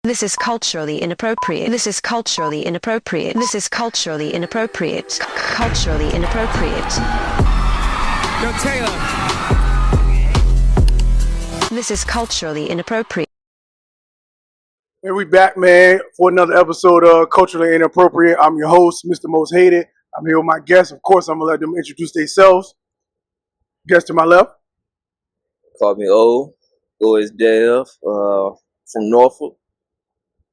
This is culturally inappropriate. This is culturally inappropriate. This is culturally inappropriate. Culturally inappropriate. Yo, Taylor. This is culturally inappropriate. And we back, man, for another episode of Culturally Inappropriate. I'm your host, Mr. Most Hated. I'm here with my guests. Of course, I'm going to let them introduce themselves. Guest to my left. Call me O. O is Dev. From Norfolk.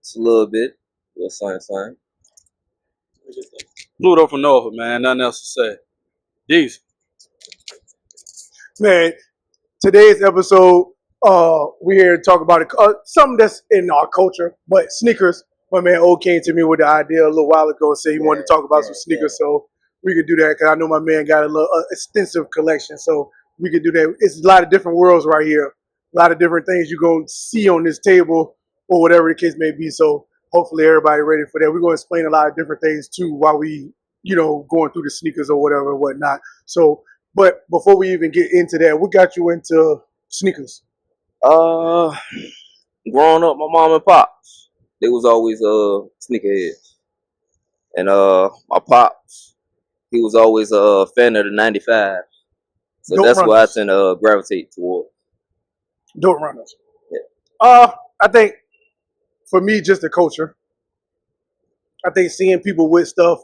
It's a little bit. Same. Pluto from Norfolk, man. Nothing else to say. Decent. Man, today's episode, we're here to talk about something that's in our culture, but sneakers. My man O came to me with the idea a little while ago and said he wanted to talk about some sneakers, so we could do that because I know my man got a little extensive collection, so we could do that. It's a lot of different worlds right here, a lot of different things you're going to see on this table or whatever the case may be, so hopefully everybody ready for that. We're going to explain a lot of different things too while we, going through the sneakers or whatever and whatnot. So, but before we even get into that, what got you into sneakers? Growing up, my mom and pops, they was always sneakerheads. And my pops, he was always a fan of the 95. So Dope that's runners. what I tend to gravitate toward. Dope runners. Yeah. I think for me, just the culture. I think seeing people with stuff,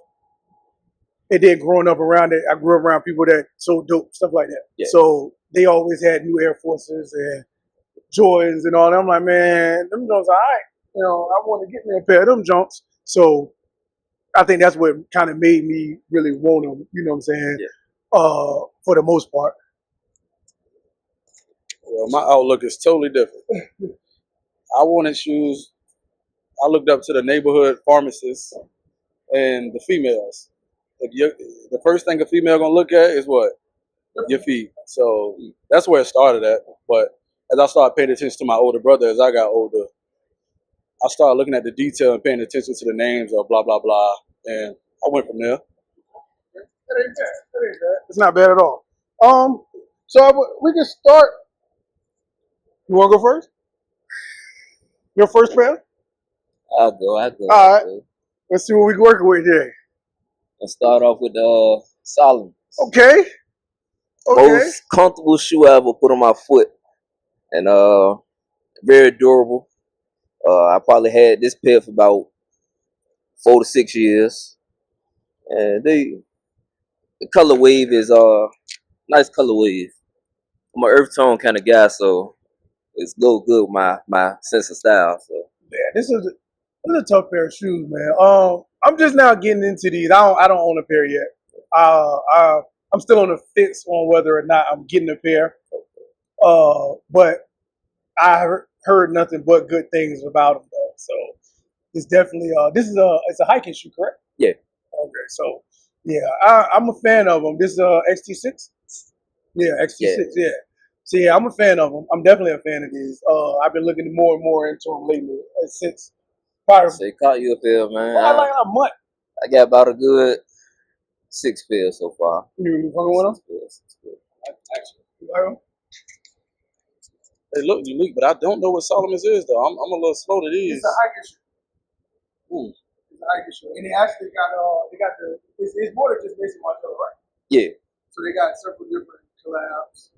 and then growing up around it, I grew up around people that so dope, stuff like that. Yeah. So they always had new Air Forces and Jordans and all that. I'm like, man, them Jones are all right. I want to get me a pair of them Jones. So I think that's what kind of made me really want them, you know what I'm saying? Yeah. For the most part. Well, my outlook is totally different. I wanted shoes. I looked up to the neighborhood pharmacists and the females. The first thing a female gonna look at is what? Your feet. So that's where it started at. But as I started paying attention to my older brother, as I got older, I started looking at the detail and paying attention to the names of blah, blah, blah. And I went from there. That ain't bad. It's not bad at all. We can start. You want to go first? Your first pair? I'll go. All right. Let's see what we're working with today. Let's start off with Solomon. Okay. Most comfortable shoe I ever put on my foot. And very durable. I probably had this pair for about 4 to 6 years. And the color wave is nice color wave. I'm an earth tone kind of guy, so it's go good with my sense of style. So Yeah, this is a tough pair of shoes, man. I'm just now getting into these. I don't own a pair yet. I'm still on the fence on whether or not I'm getting a pair. But I heard nothing but good things about them, though. So it's definitely it's a hiking shoe, correct? Yeah. Okay, so yeah, I'm a fan of them. This is XT6. Yeah, XT6. Yeah. So yeah, I'm a fan of them. I'm definitely a fan of these. I've been looking more and more into them lately since. Probably, So you caught you a pair, man. I like a month. I got about a good 6 pairs so far. You fucking with them? 6 pairs. Actually, you like them? They look unique, but I don't know what Solomon's is, though. I'm a little slow to these. It's a hiking shoe. Ooh. It's a hiking shoe, and they actually got it's more than just Mason Margiela, right? Yeah. So they got several different collabs.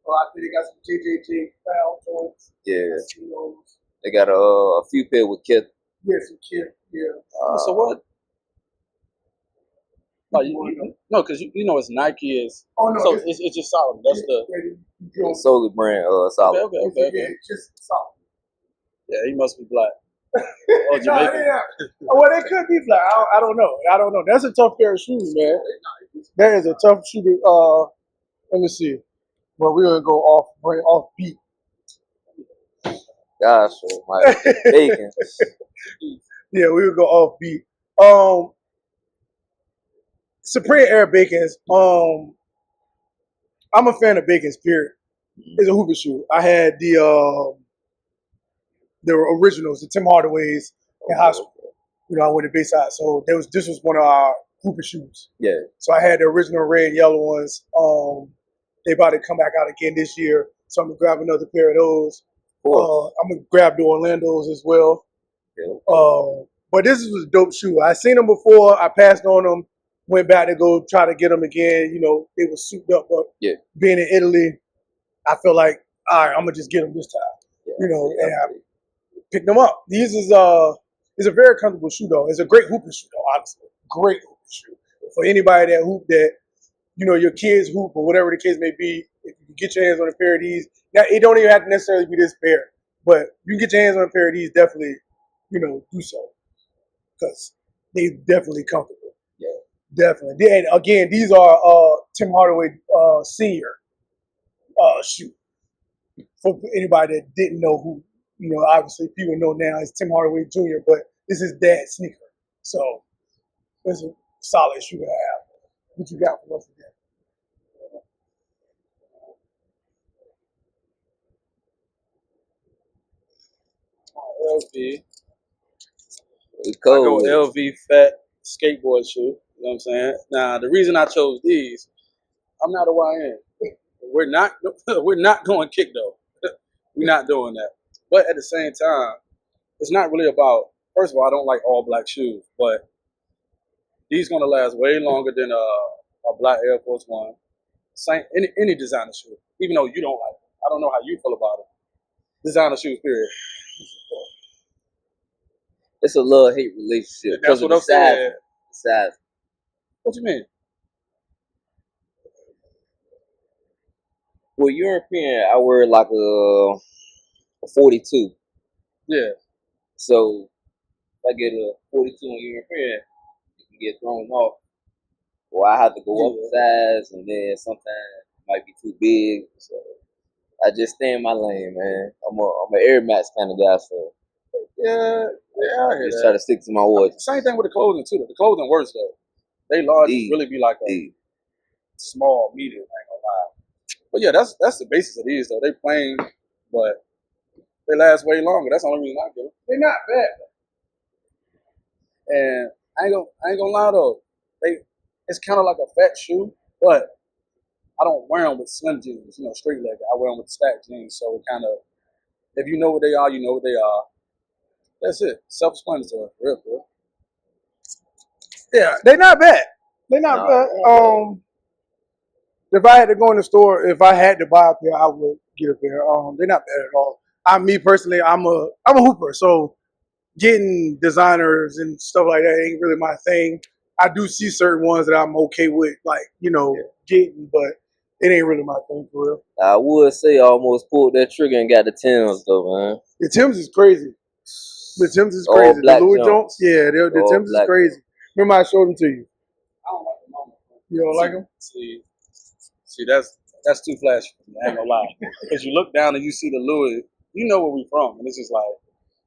I think they got some JJJ foul joints. Yeah. Those. They got a few pair with Kith. Yeah, some kid. Yeah. So what? No, because you know it's Nike is. Oh no, so it's just Solomon. That's The solely brand Solomon. Okay. Yeah, it's just solid. Yeah, he must be black. Oh, No, Jamaican. yeah. Well, they could be black. I don't know. That's a tough pair of shoes, man. That is a tough shoe. Let me see. Well, we're gonna go off beat. Gosh, oh my bacon. Yeah, we would go off beat. Supreme Air Bacons. I'm a fan of Bacons. Period. It's a hooping shoe. I had the originals, the Tim Hardaways in high school. I went to Bayside, so this was one of our hooping shoes. Yeah. So I had the original red and yellow ones. They about to come back out again this year, so I'm gonna grab another pair of those. Cool. I'm gonna grab the Orlandos as well. But this was a dope shoe. I seen them before. I passed on them. Went back to go try to get them again. You know, they were souped up. But being in Italy, I feel like, all right, I'm gonna just get them this time. You know, and I picked them up. These is it's a very comfortable shoe though. It's a great hooping shoe though, honestly. Great hooping shoe for anybody that hoop that, you know, your kids hoop or whatever the case may be. If you can get your hands on a pair of these, now it don't even have to necessarily be this pair, but you can get your hands on a pair of these, definitely, you know, do so because they definitely comfortable. Yeah, definitely. And again, these are Tim Hardaway senior shoe. For anybody that didn't know who, you know, obviously people know now it's Tim Hardaway Jr., but this is dad's sneaker. So it's a solid shoe to have. What you got for us again? LV. I go LV fat skateboard shoe. You know what I'm saying? Now the reason I chose these, I'm not a YN. We're not going kick though. We're not doing that. But at the same time, it's not really about. First of all, I don't like all black shoes, but these gonna last way longer than a black Air Force One. Same any designer shoe, even though you don't like them. I don't know how you feel about them. Designer shoes, period. It's a love-hate relationship. That's what I'm saying. Size. What you mean? Well, European, I wear like a 42. Yeah. So if I get a 42 on European, it can get thrown off. Or I have to go up a size, and then sometimes it might be too big. So I just stay in my lane, man. I'm an Air Max kind of guy, so yeah. I just try to stick to my wardrobe. Same thing with the clothing too. The clothing worse though. They large really be like a small, medium. I ain't gonna lie. But yeah, that's the basis of these though. They plain, but they last way longer. That's the only reason I get them. They're not bad. And I ain't gonna lie though. It's kind of like a fat shoe, but I don't wear them with slim jeans, you know, straight leg. I wear them with stacked jeans. So it kind of, if you know what they are, you know what they are. That's it. Self-explanatory, for real, bro. Yeah, they're not bad. They're not bad. If I had to go in the store, if I had to buy a pair, I would get a pair. They're not bad at all. Me personally, I'm a hooper, so getting designers and stuff like that ain't really my thing. I do see certain ones that I'm okay with, like, you know, getting, but it ain't really my thing for real. I would say I almost pulled that trigger and got the Timbs though, man. The Timbs is crazy. The Timbs is crazy. The Louis Jones, yeah, the Timbs is crazy. Remember I showed them to you. I don't like them. You don't like them? See, that's too flashy for me. I ain't gonna lie. Because you look down and you see the Louis, you know where we from, and it's just like,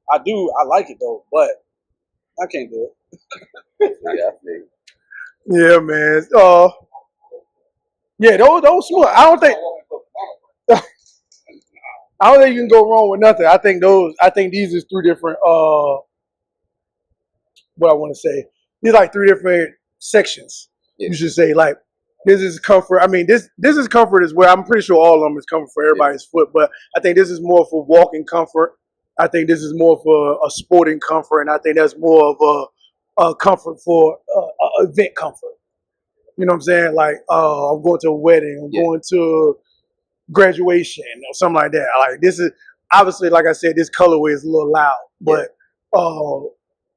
I like it though, but I can't do it. Yeah, man. Yeah, those small. I don't think you can go wrong with nothing. I think these is three different. What I want to say, these like three different sections. Yeah. You should say like this is comfort. I mean, this is comfort as well. I'm pretty sure all of them is comfort for everybody's foot, but I think this is more for walking comfort. I think this is more for a sporting comfort, and I think that's more of a comfort for event comfort. You know what I'm saying? Like, I'm going to a wedding, I'm going to graduation or something like that. Like, this is obviously, like I said, this colorway is a little loud, but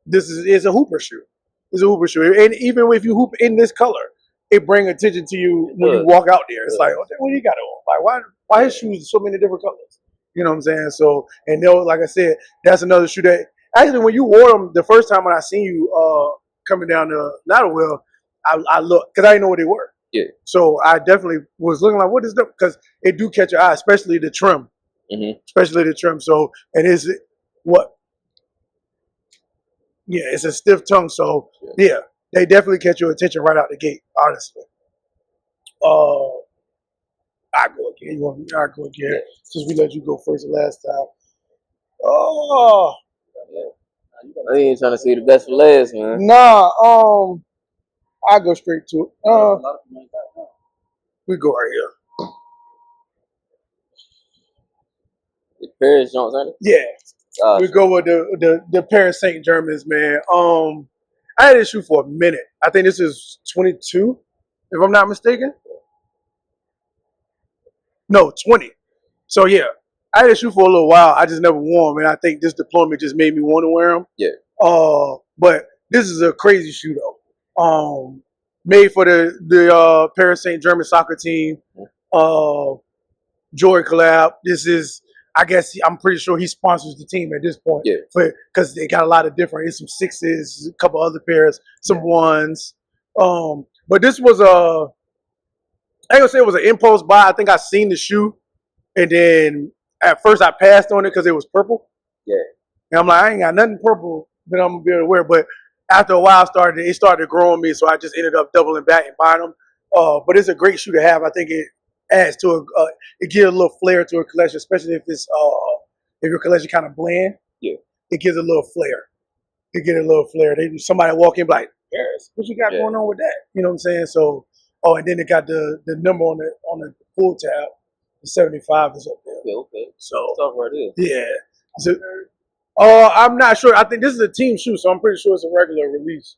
this is a hooper shoe. It's a hooper shoe, and even if you hoop in this color, it brings attention to you when you walk out there. It's like, what you got on? Like, why his shoes so many different colors? You know what I'm saying? So, and like I said, that's another shoe that actually when you wore them the first time when I seen you coming down the ladder well, I looked because I didn't know what they were. Yeah. So I definitely was looking like, what is that? Because it do catch your eye, especially the trim. Mm-hmm. Especially the trim. So, and is it what? Yeah, it's a stiff tongue. So, yeah, they definitely catch your attention right out the gate, honestly. I go again. You want me? I go again. Yeah. Since we let you go first the last time. Oh. I ain't trying to see the best for last, man. Nah, I go straight to it. We go right here. The Paris Jones, ain't it? Yeah. We go with the Paris Saint Germains, man. I had this shoe for a minute. I think this is 22, if I'm not mistaken. No, 20. So yeah, I had this shoe for a little while. I just never wore them, and I think this deployment just made me want to wear them. Yeah. But this is a crazy shoe though. Made for the Paris Saint Germain soccer team. Joy collab. This is, I guess, I'm pretty sure he sponsors the team at this point. Yeah. Because they got a lot of different. It's some sixes, a couple other pairs, some ones. But this was I ain't gonna say it was an impulse buy. I think I seen the shoe, and then at first I passed on it because it was purple. Yeah. And I'm like, I ain't got nothing purple that I'm gonna be able to wear. But after a while, it started growing me, so I just ended up doubling back and buying them. But it's a great shoe to have. I think it adds to it gives a little flair to a collection, especially if it's if your collection kind of bland. Yeah. It gives a little flair. It gives a little flair. Somebody walk in, be like, Paris, what you got going on with that? You know what I'm saying? So, and then it got the number on the pull tab. The 75 is up there. Okay. So stuff right there. yeah. So, I'm not sure. I think this is a team shoe, so I'm pretty sure it's a regular release.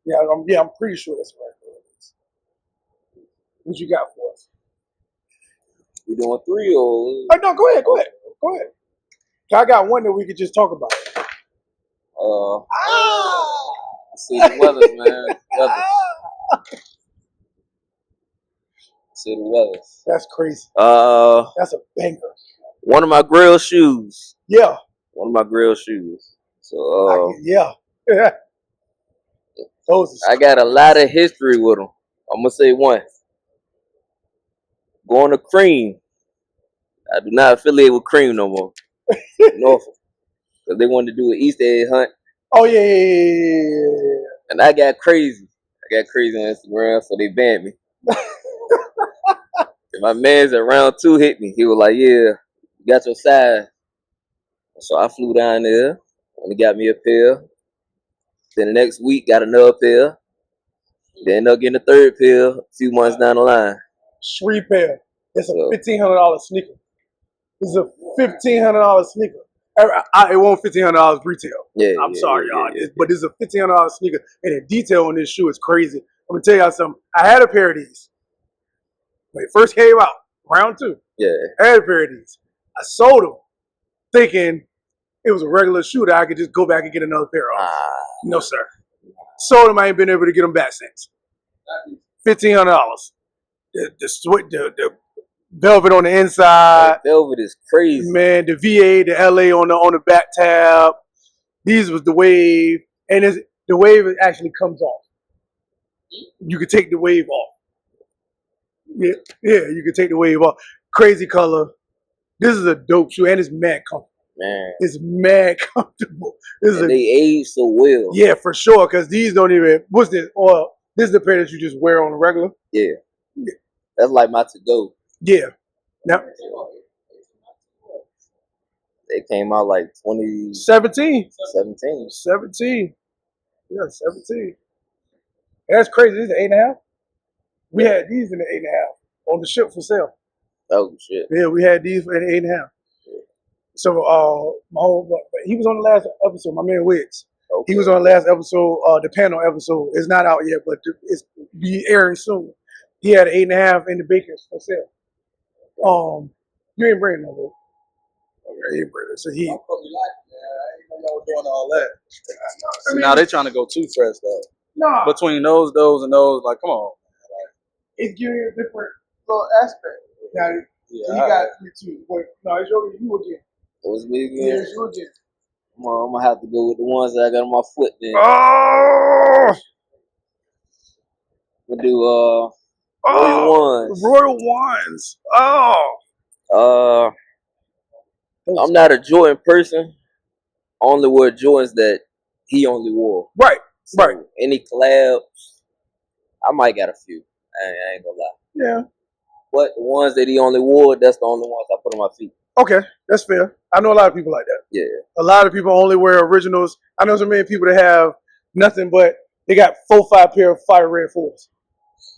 Yeah, I'm pretty sure it's a regular release. What you got for us? We doing 3 or? Oh, no, go ahead. I got one that we could just talk about. See the weathers, man. See the weathers. That's crazy. That's a banger. One of my grill shoes. Yeah. One of my grill shoes. So yeah. I got a lot of history with them. I'm gonna say one. Going to Cream. I do not affiliate with Cream no more. Norfolk. Because they wanted to do an Easter egg hunt. Oh yeah. And I got crazy. I got crazy on Instagram, so they banned me. And my man's at round 2 hit me. He was like, "Yeah, you got your size." So I flew down there and he got me a pair. Then the next week got another pair. Then ended up getting a third pair a few months down the line. Shree pair. It's a $1,500 sneaker. It's a $1,500 sneaker. It won't $1,500 retail. Yeah, I'm sorry, y'all. But it's a $1,500 sneaker, and the detail on this shoe is crazy. I'm gonna tell y'all something. I had a pair of these when it first came out, round 2. Yeah, I had a pair of these. I sold them, thinking it was a regular shoe that I could just go back and get another pair of. No, sir. Sold them. I ain't been able to get them back since. $1,500. The velvet on the inside. Velvet is crazy, man. The VA, the LA on the back tab. These was the wave, and the wave actually comes off. You can take the wave off. Yeah, you can take the wave off. Crazy color. This is a dope shoe, and it's mad comfortable. Man, it's mad comfortable. They age so well. Yeah, for sure. Because these don't even. What's this? Or this is the pair that you just wear on the regular. Yeah. That's like my to-go. Yeah. Now, they came out like 2017. 17. Yeah, 17. That's crazy. This is 8.5. We had these in the 8.5 on the ship for sale. Oh shit. Yeah, we had these in the 8.5. So he was on the last episode, my man Wiggs. Okay. He was on the last episode, the panel episode. It's not out yet, but it's be airing soon. He had an 8.5 in the bakers for sale. You ain't bringing no more. Okay, you ain't bringing it. So he. I ain't know doing all that. So now they trying to go too fresh though. Nah. Between those, and those, like, come on. It's giving you a different little aspect. Now, yeah, so you got 3 2. Wait, no, it's you again. What's me again? Yeah, it's you again. I'm gonna have to go with the ones that I got on my foot then. Oh! We'll do Royal Ones. Royal Ones. I'm not a Jordan person. I only wear Jordans that he only wore. Right. So right. Any collabs, I might got a few. I ain't gonna lie. Yeah. But the ones that he only wore, that's the only ones I put on my feet. Okay, that's fair. I know a lot of people like that. Yeah. A lot of people only wear originals. I know so many people that have nothing but they got 4-5 pair of fire red 4s.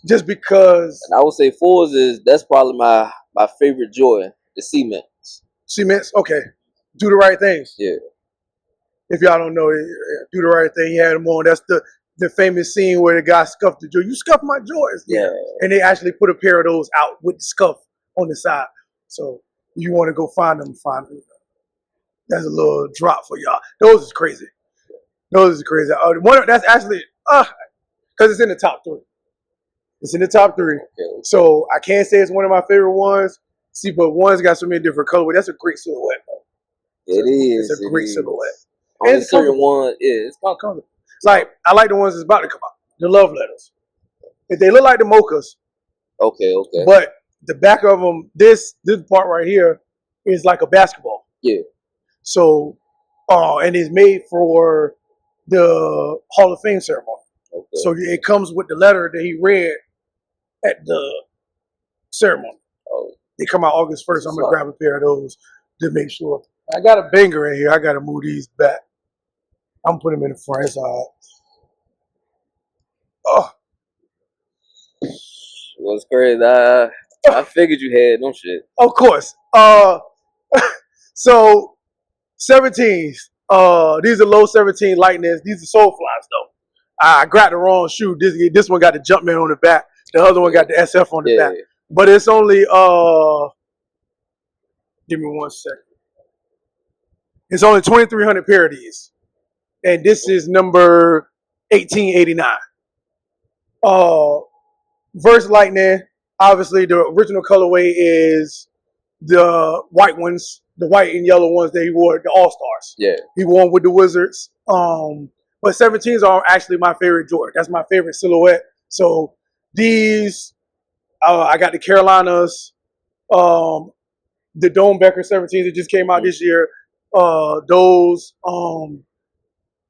Just because. And I would say 4s that's probably my favorite Jordan, the Cements. Cements? Okay. Do the Right Things. Yeah. If y'all don't know, Do the Right Thing. He had them on. That's the famous scene where the guy scuffed the Jordans. You scuffed my Jordans. Yeah. And they actually put a pair of those out with the scuff on the side. So you want to go find them. That's a little drop for y'all. Those is crazy. Those is crazy. That's actually because it's in the top 3. It's in the top 3. Okay. So I can't say it's one of my favorite ones. See, but one's got so many different colorways. That's a great silhouette. It's a great silhouette. Only certain one is comfortable. Like I like the ones that's about to come out. The love letters. If they look like the mochas. Okay. But the back of them, this part right here is like a basketball. Yeah. So, and it's made for the Hall of Fame ceremony. Okay. So it comes with the letter that he read at the ceremony. Oh. They come out August 1st. I'm gonna grab a pair of those to make sure. I got a banger in here. I gotta move these back. I'm putting them in the front. It's all right. What's crazy? I figured you had no shit. Of course. So 17s. These are low 17 lightnings. These are soul flies though. I grabbed the wrong shoe. This one got the Jumpman on the back. The other one got the SF on the back. But it's only give me 1 second. It's only 2,300 pair of these. And this is number 1889. Verse Lightning, obviously the original colorway is the white ones, the white and yellow ones that he wore, the All-Stars. Yeah. He wore them with the Wizards. But 17s are actually my favorite Jordan. That's my favorite silhouette. So these, I got the Carolinas, the Domebecker 17s that just came out this year. Those,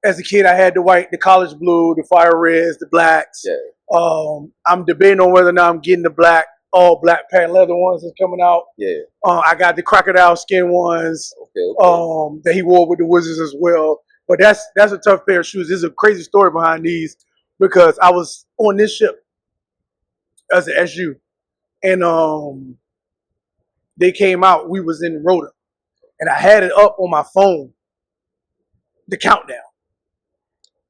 as a kid, I had the white, the college blue, the fire reds, the blacks. Yeah. I'm debating on whether or not I'm getting the black, all black patent leather ones that's coming out. Yeah. I got the crocodile skin ones. Okay. That he wore with the Wizards as well. But that's a tough pair of shoes. There's a crazy story behind these because I was on this ship as an SU, and they came out. We was in Rhoda, and I had it up on my phone, the countdown.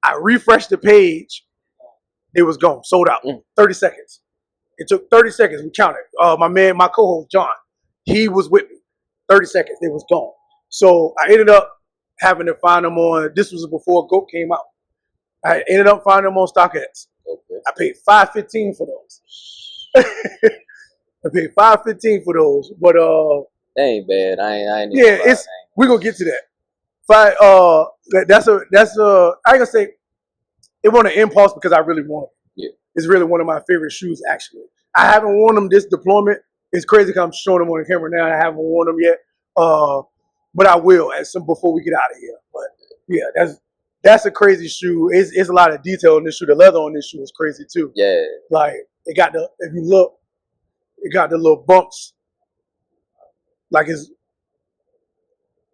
I refreshed the page. It was gone, sold out. 30 seconds. It took 30 seconds. We counted. My co-host John, he was with me. 30 seconds. It was gone. So I ended up having to find them on. This was before GOAT came out. I ended up finding them on StockX. Okay. I paid $5.15 for those. I paid $5.15 for those, but that ain't bad. I ain't. Yeah, we're gonna get to that. That's a. I ain't gonna say it wasn't an impulse because I really want it. Yeah, it's really one of my favorite shoes. Actually, I haven't worn them this deployment. It's crazy because I'm showing them on the camera now. I haven't worn them yet. But I will before we get out of here. But yeah, that's a crazy shoe. It's a lot of detail in this shoe. The leather on this shoe is crazy too. Yeah, like it got if you look, it got the little bumps. Like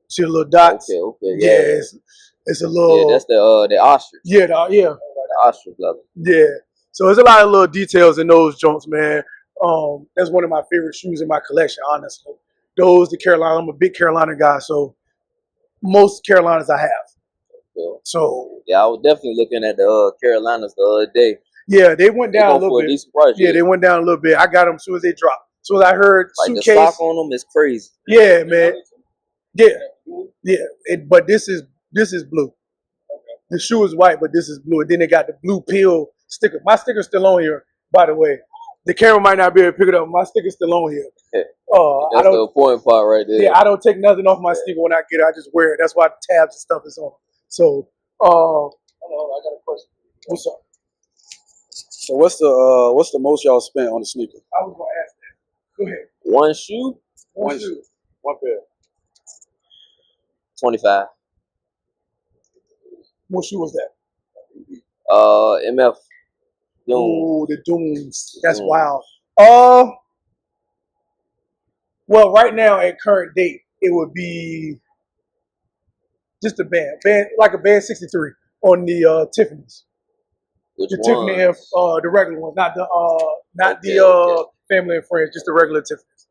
see the little dots. Okay, yeah. It's a little. Yeah, that's the ostrich. Yeah, the ostrich leather. Yeah, so there's a lot of little details in those joints, man. That's one of my favorite shoes in my collection, honestly. The Carolina. I'm a big Carolina guy, so most Carolinas I have. Cool. So yeah, I was definitely looking at the Carolinas the other day. Yeah, they went down a little bit. Price, yeah, they went down a little bit. I got them as soon as they dropped. So as I heard, like suitcase, the stock on them is crazy. Yeah, man. Yeah. But this is blue. Okay. The shoe is white, but this is blue. And then they got the blue peel sticker. My sticker's still on here, by the way. The camera might not be able to pick it up. My sticker's still on here. That's the important part right there. Yeah, I don't take nothing off my sneaker when I get it. I just wear it. That's why the tabs and stuff is on. So, hold on, I got a question. What's up? So what's the most y'all spent on a sneaker? I was gonna ask that. Go ahead. One shoe? One shoe. One pair. 25. What shoe was that? MF. Oh, the Dooms. That's wild. Well, right now at current date, it would be just a band like a band 63 on the Tiffany's. Which the ones? Tiffany F, the regular ones, not the family and friends, just the regular Tiffany's.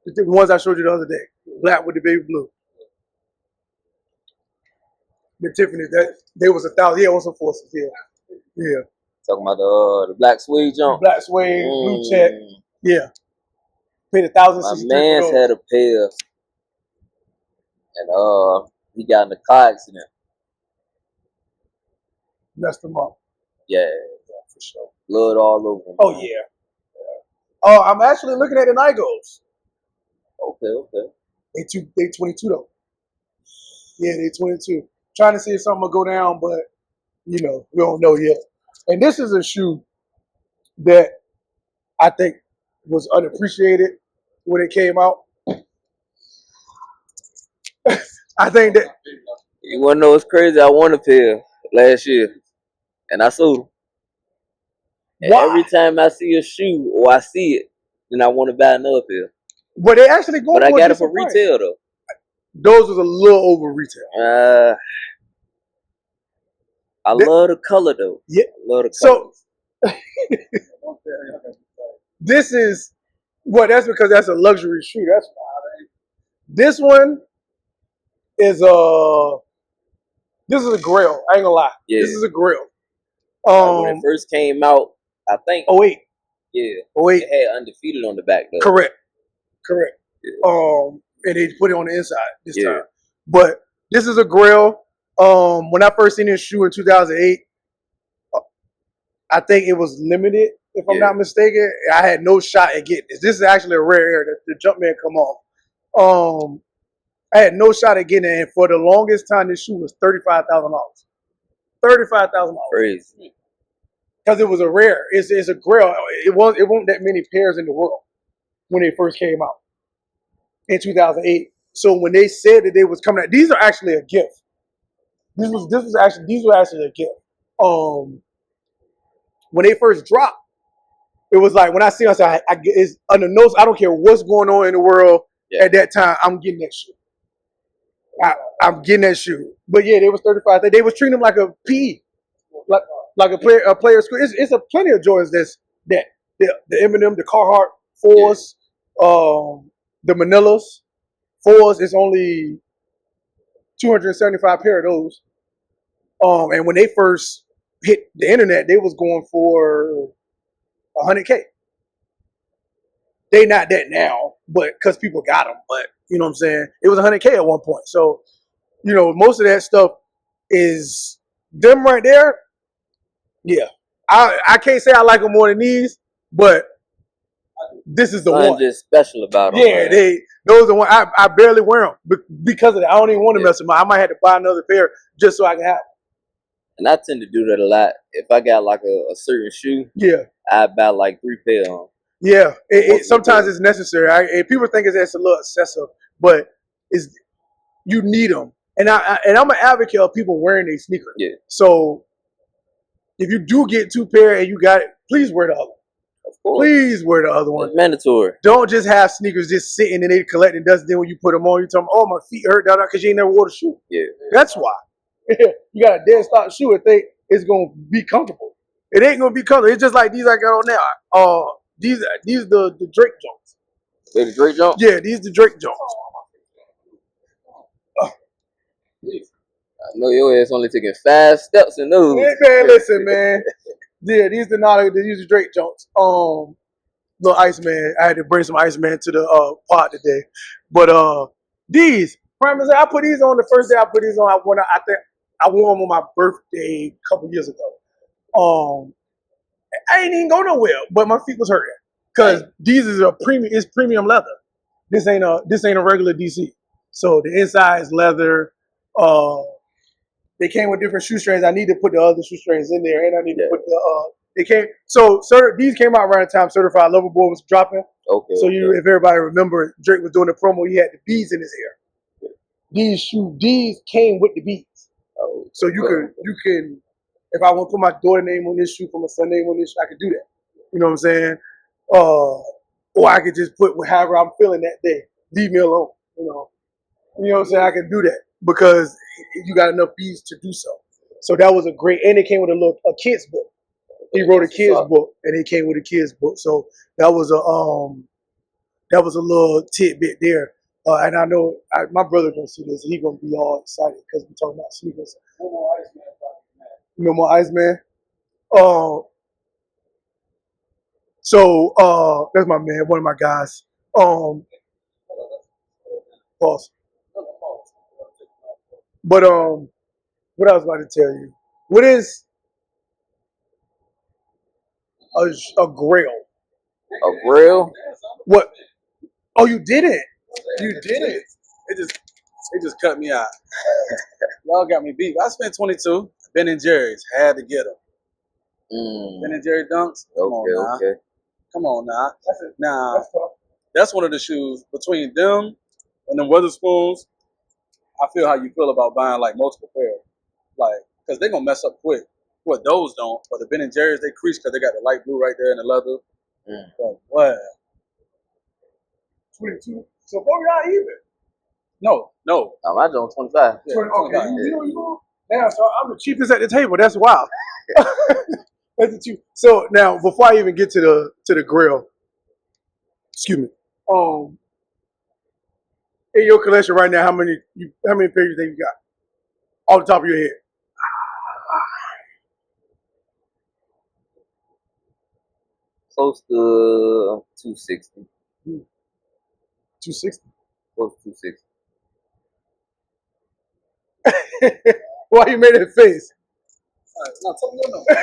The ones I showed you the other day, black with the baby blue. The Tiffany, that they was 1,000. Yeah, it was some forces. Yeah, yeah. Talking about the black suede jump. Black suede, blue check. Yeah. Paid My $1,063 man's for those. had a pair, and he got in a car accident. Messed them up. Yeah, for sure. Blood all over him. Oh yeah. Oh, I'm actually looking at the Nigos. Okay. They 22 though. Yeah, they 22. Trying to see if something will go down, but we don't know yet. And this is a shoe that I think was unappreciated when it came out. I think that You wanna know what's crazy? I won a pair last year, and I sold them. And why? every time I see a shoe or I see it, then I want to buy another pair. But they actually going. But I for a got it for decent price. retail though. Those was a little over retail. I love the color though. Yeah. I love the So color. this is that's because that's a luxury shoe. That's why. This one is a Grail. I ain't gonna lie. Yeah. This is a Grail. When it first came out, I think. 08. Yeah. 08. It had undefeated on the back though. Correct. Yeah. And they put it on the inside this time. But this is a Grail. When I first seen this shoe in 2008, I think it was limited, if I'm not mistaken. I had no shot at getting this. This is actually a rare air that the Jumpman come off. I had no shot at getting it, and for the longest time, this shoe was $35,000. $35,000. Crazy. Because it was a rare. It's a Grail. It wasn't that many pairs in the world when they first came out in 2008. So when they said that they was coming out, these are actually a gift. These were actually a gift. When they first dropped, it was like when I see us, I get it's under notes. I don't care what's going on in the world at that time. I'm getting that shoe. I'm getting that shoe. But yeah, they was 35. They was treating them like a PE, like a player school. It's a plenty of Jordans that the Eminem, the Carhartt fours, the Manilas fours. It's only 275 pair of those. And when they first hit the internet, they was going for $100K. They not that now, but because people got them. But you know what I'm saying? It was $100K at one point. So, most of that stuff is them right there. Yeah. I can't say I like them more than these, but this is the one. Just special about them. Yeah, those are the one. I barely wear them because of that. I don't even want to mess with them. I might have to buy another pair just so I can have them. And I tend to do that a lot. If I got like a certain shoe, I buy like 3 pairs on. Yeah, sometimes it's necessary. People think it's a little excessive, but you need them. And I'm an advocate of people wearing their sneakers. Yeah. So if you do get 2 pair and you got it, please wear the other one. Of course. Please wear the other one. It's mandatory. Don't just have sneakers just sitting and they collecting dust. Then when you put them on, you tell them, "Oh, my feet hurt," because you ain't never wore the shoe. Yeah. That's why. You got a dead stock shoe and think it's gonna be comfortable. It ain't gonna be comfortable. It's just like these I got on now. These the Drake Jones. They're the Drake Jones? Yeah, these the Drake Jones. I know your ass only taking 5 steps in those. Man, listen, man. Yeah, these the Drake Jones. Little Iceman. I had to bring some Iceman to the pod today. But these, I put these on the first day I put these on. I think I wore them on my birthday a couple years ago. I ain't even go nowhere, but my feet was hurting because these is premium leather. This ain't a regular DC. So the inside is leather. They came with different shoestrings. I need to put the other shoestrings in there, and I need to put these came out around the time Certified Lover Boy was dropping. Okay. So if everybody remember, Drake was doing the promo. He had the beads in his hair. These came with the beads. Oh, so you can. If I want to put my daughter name on this shoe, put my son name on this shoe, I could do that. You know what I'm saying? Or I could just put however I'm feeling that day. Leave me alone. You know what I'm saying? I can do that because you got enough beads to do so. So that was a great, and it came with a kid's book. He wrote a kid's book, and it came with a kid's book. So that was a little tidbit there. And I know my brother gonna see this. He gonna be all excited because we talking about sneakers. No more Iceman. So that's my man, one of my guys. Boss. But what I was about to tell you. What is a grail? A grill? What? Oh, you did it. You did it. It just cut me out. Y'all got me beat. I spent 22. Ben and Jerry's had to get them. Ben and Jerry dunks. Come on now. Okay. Come on now. Now that's one of the shoes between them and the Weatherspoons. I feel how you feel about buying like multiple pairs, like because they're gonna mess up quick. Well, those don't, but the Ben and Jerry's they crease because they got the light blue right there and the leather. But what? 22. So both y'all even. No. I don't 25. Yeah, Okay, 25. you know. Now, so I'm the cheapest at the table. That's wild. That's the cheap. So now, before I even get to the grill, excuse me. In your collection right now, how many pairs do you think you got? Off the top of your head. Close to 260. 260. Close to 260. Why you made that face? No, tell me your number.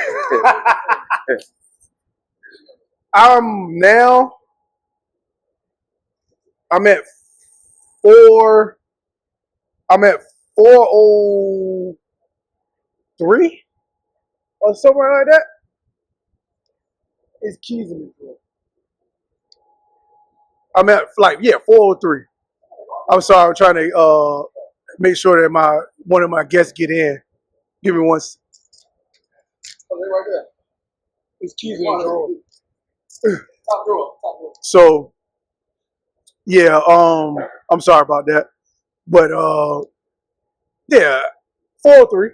I'm at 403 or somewhere like that. It's keys in it. I'm at 403. I'm sorry, I'm trying to make sure that one of my guests get in. Give me one. Oh, they're right there. It's keys in the drawer. Top drawer. So, yeah, I'm sorry about that. But, yeah, 403.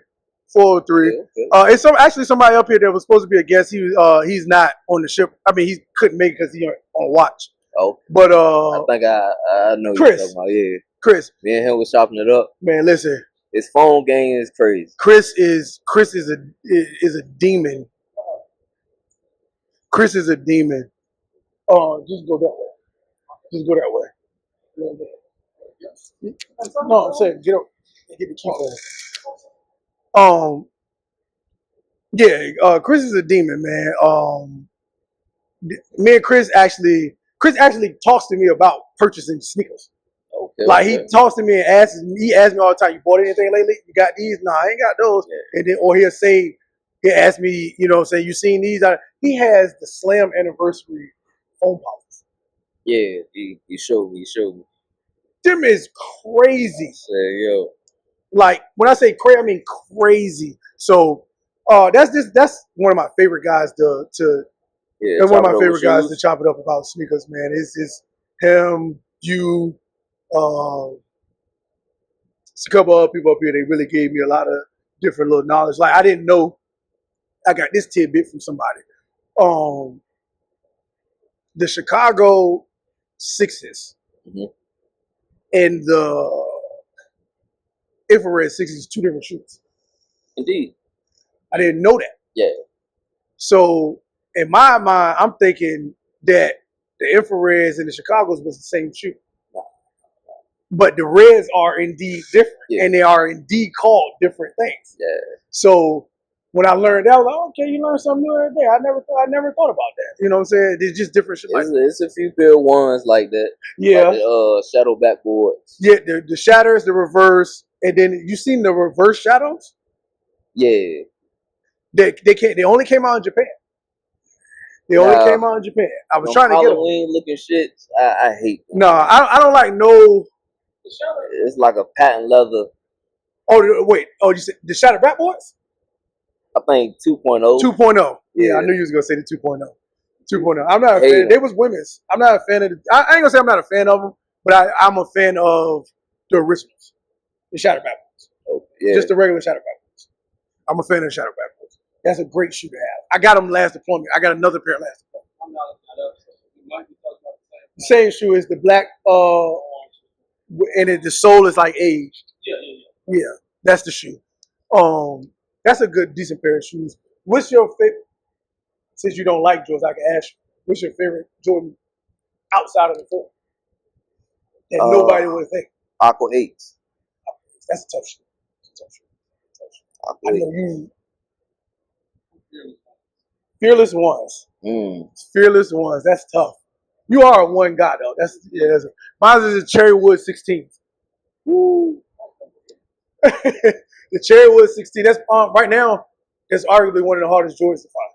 403. Okay. It's actually somebody up here that was supposed to be a guest. He's not on the ship. I mean, he couldn't make it because he's on watch. Oh. But, I think I know Chris. You're talking about. Yeah. Chris. Me and him was chopping it up. Man, listen. His phone game is crazy. Chris is a demon. Chris is a demon. Just go that way. Just go that way. No, I'm saying get up and get the key on. Chris is a demon, man. Me and Chris actually talks to me about purchasing sneakers. Okay. He talks to me and asks me all the time, you bought anything lately? You got these? No, I ain't got those. Yeah. And then, or he'll ask me, say, you seen these? He has the Slam anniversary phone policy. Yeah, he showed me. Them is crazy. Yo. Like, when I say crazy, I mean crazy. So, that's one of my favorite guys that's one of my favorite guys to chop it up about sneakers, man. It's him, you, it's a couple other people up here. They really gave me a lot of different little knowledge. Like, I didn't know I got this tidbit from somebody. The Chicago Sixes and the Infrared Sixes, two different shoes. Indeed. I didn't know that. Yeah. So in my mind, I'm thinking that the Infrareds and the Chicagos was the same shoe. But the Reds are indeed different, and they are indeed called different things. Yeah. So when I learned that, I was like, okay, you learn something new every day. I never thought about that. You know what I'm saying? It's just different shit. It's a few pair of ones like that. Yeah. Like the shadow backboards. Yeah, the shatters, the reverse, and then you seen the reverse shadows? Yeah. They only came out in Japan. They only came out in Japan. I was trying to get them. Halloween looking shit, I hate them. No, I don't like no. It's like a patent leather. Oh, wait. Oh, you said the shadow backboards? I think 2.0. 2.0. Yeah, I knew you was going to say the 2.0. 2.0. I'm not a fan. They was women's. I'm not a fan of I ain't going to say I'm not a fan of them, but I'm a fan of the originals. The shadow backboards. Oh, yeah. Just the regular shadow backboards. I'm a fan of the shadow backboards. That's a great shoe to have. I got them last deployment. I got another pair last deployment. The same shoe is the black, and the sole is like aged. Yeah. Yeah, that's the shoe. That's a good, decent pair of shoes. What's your favorite? Since you don't like Jordans, I can ask you. What's your favorite Jordan outside of the four that nobody would think? Aqua 8s. That's a tough shoe. Aqua I know 8s. you. Fearless ones. Mm. Fearless ones. That's tough. You are a one guy though. Mine is a Cherrywood 16. Woo. The Cherrywood 16. That's right now. It's arguably one of the hardest Jordans to find.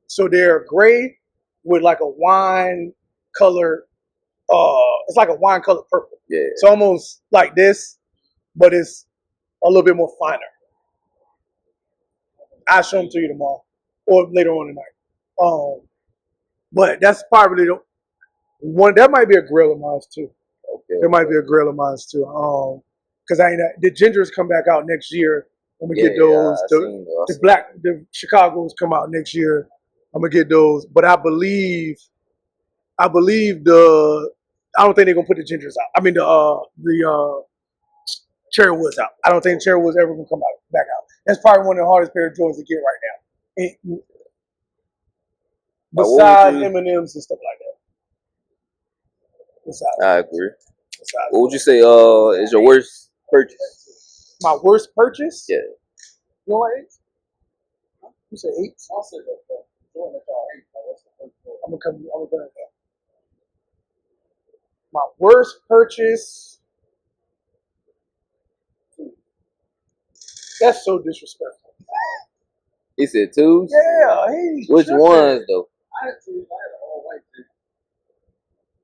So they're gray with like a wine color. It's like a wine color purple. Yeah. It's almost like this, but it's a little bit more finer. I'll show them to you tomorrow or later on tonight. But that's probably the one. That might be a grill of mine too. Okay. There might be a grill of mine too. Because the Gingers come back out next year. I'm gonna get those. The Chicago's come out next year. I'm gonna get those. But I believe I don't think they're gonna put the Gingers out. I mean the Cherrywoods out. I don't think Cherrywoods ever gonna come back out. That's probably one of the hardest pair of Jordans to get right now. Besides M&Ms and stuff like that. Besides, I agree. What would you say is your worst purchase? My worst purchase? Yeah. You don't like 8s? You said 8s? I'll say that. I'm gonna go at that. My worst purchase. That's so disrespectful. He said 2s? Yeah, hey. Which ones though? I had 2s. I had an all white too.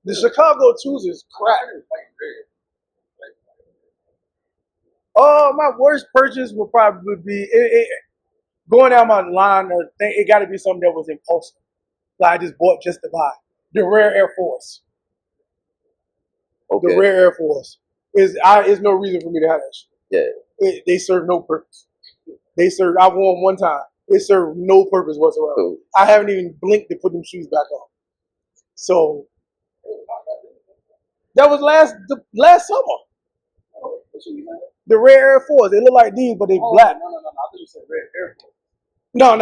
The Chicago 2s is crap. My worst purchase would probably be going down my line. It got to be something that was impulsive. Like I just bought just to buy. The Rare Air Force. Okay. The Rare Air Force is no reason for me to have that shit. Yeah. They serve no purpose. I wore them one time. They serve no purpose whatsoever. Cool. I haven't even blinked to put them shoes back on. So that was last summer. The Rare Air Force. They look like these, but they black. No. I thought you said Red Air Force. No.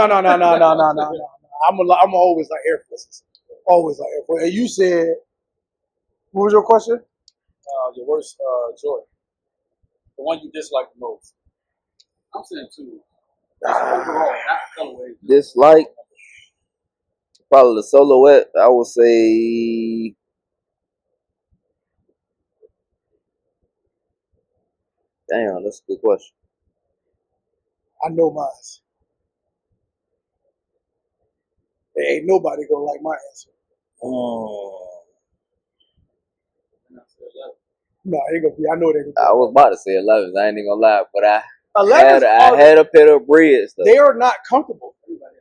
I'm always like Air Forces. Always like Air Force. And you said, what was your question? Your worst Jordan. The one you dislike the most. I'm saying 2. Overall, not colorway. Dislike? Probably the silhouette. I would say. Damn, that's a good question. I know mine. There ain't nobody gonna like my answer. No, it ain't gonna be. I know it ain't gonna be. I was about to say 11s. I ain't even gonna lie, but I 11s had a pair of breads though. They are not comfortable.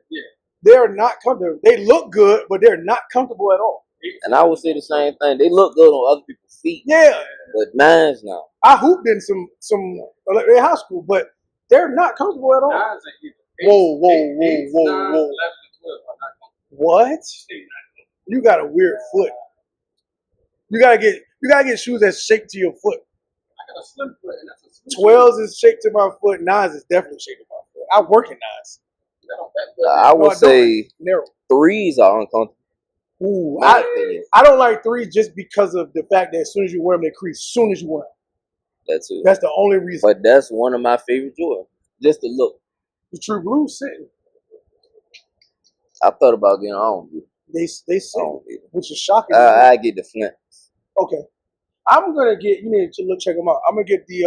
Yeah. They are not comfortable. They look good, but they're not comfortable at all. And I would say the same thing. They look good on other people's feet. Yeah. But mine's not. I hooped in some in high school, but they're not comfortable at all. 9s ain't either. Whoa. 11 and 12 are not comfortable. What? You got a weird foot. You gotta get shoes that's shaped to your foot. I got a slim foot, and that's a slim 12s is shaped to my foot. 9s is definitely shaped to my foot. I work in 9s. I would say narrow. 3s are uncomfortable. Ooh, My opinion. I don't like 3s just because of the fact that as soon as you wear them, they crease. As soon as you wear them. That's it. That's the only reason. But that's one of my favorite Jordans. Just the look. The True Blue sitting. I thought about getting on. They sit, Oh, which is shocking. I get the Flint. Okay, I'm gonna get. You need to check them out. I'm gonna get the